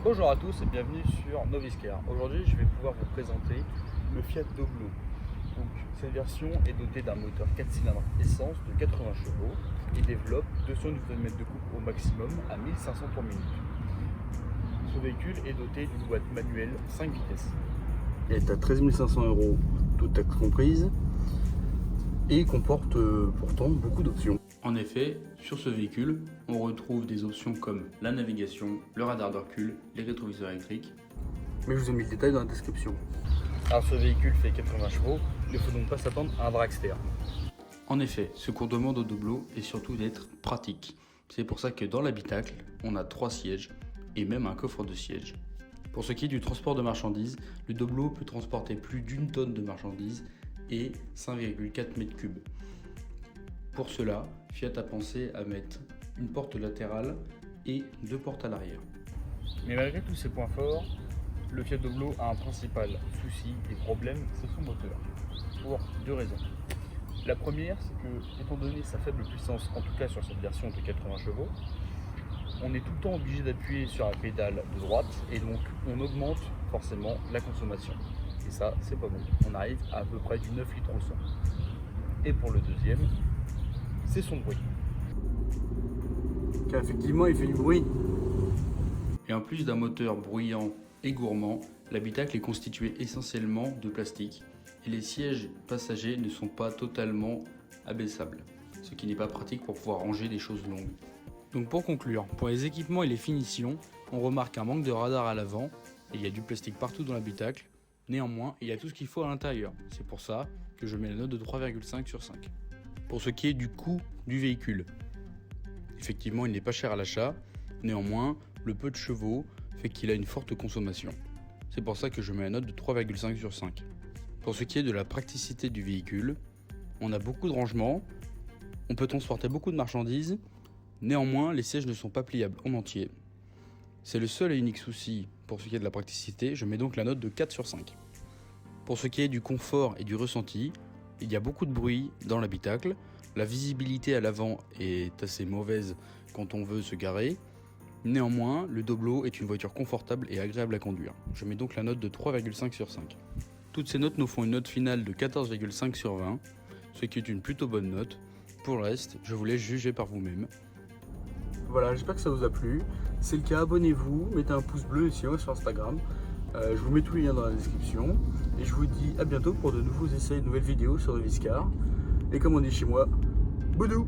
Bonjour à tous et bienvenue sur Noviscar. Aujourd'hui, je vais pouvoir vous présenter le Fiat Doblo. Donc, cette version est dotée d'un moteur 4 cylindres essence de 80 chevaux et développe 200 Nm de couple au maximum à 1500 tours minute. Ce véhicule est doté d'une boîte manuelle 5 vitesses. Il est à 13 500 €, toute taxe comprise, et comporte pourtant beaucoup d'options. En effet, sur ce véhicule, on retrouve des options comme la navigation, le radar de recul, les rétroviseurs électriques. Mais je vous ai mis le détail dans la description. Alors ce véhicule fait 80 chevaux, il ne faut donc pas s'attendre à un dragster. En effet, ce qu'on demande au Doblo est surtout d'être pratique. C'est pour ça que dans l'habitacle, on a 3 sièges et même un coffre de sièges. Pour ce qui est du transport de marchandises, le Doblo peut transporter plus d'1 tonne de marchandises et 5,4 m3. Pour cela, Fiat a pensé à mettre une porte latérale et 2 portes à l'arrière. Mais malgré tous ces points forts, le Fiat Doblo a un principal souci et problème, c'est son moteur. Pour 2 raisons. La première, c'est que, étant donné sa faible puissance, en tout cas sur cette version de 80 chevaux, on est tout le temps obligé d'appuyer sur la pédale de droite et donc on augmente forcément la consommation. Et ça, c'est pas bon. On arrive à peu près du 9 litres au 100. Et pour le deuxième, c'est son bruit. Car effectivement, il fait du bruit. Et en plus d'un moteur bruyant et gourmand, l'habitacle est constitué essentiellement de plastique et les sièges passagers ne sont pas totalement abaissables, ce qui n'est pas pratique pour pouvoir ranger des choses longues. Donc pour conclure, pour les équipements et les finitions, on remarque un manque de radar à l'avant et il y a du plastique partout dans l'habitacle. Néanmoins, il y a tout ce qu'il faut à l'intérieur. C'est pour ça que je mets la note de 3,5 sur 5. Pour ce qui est du coût du véhicule, effectivement, il n'est pas cher à l'achat. Néanmoins, le peu de chevaux fait qu'il a une forte consommation. C'est pour ça que je mets la note de 3,5 sur 5. Pour ce qui est de la praticité du véhicule, on a beaucoup de rangements, on peut transporter beaucoup de marchandises. Néanmoins, les sièges ne sont pas pliables en entier. C'est le seul et unique souci pour ce qui est de la praticité, je mets donc la note de 4 sur 5. Pour ce qui est du confort et du ressenti, il y a beaucoup de bruit dans l'habitacle, la visibilité à l'avant est assez mauvaise quand on veut se garer. Néanmoins, le Doblo est une voiture confortable et agréable à conduire. Je mets donc la note de 3,5 sur 5. Toutes ces notes nous font une note finale de 14,5 sur 20, ce qui est une plutôt bonne note. Pour le reste, je vous laisse juger par vous-même. Voilà, j'espère que ça vous a plu. Si c'est le cas, abonnez-vous, mettez un pouce bleu ici sur Instagram. Je vous mets tous les liens dans la description. Et je vous dis à bientôt pour de nouveaux essais et de nouvelles vidéos sur Noviscar. Et comme on dit chez moi, boudou!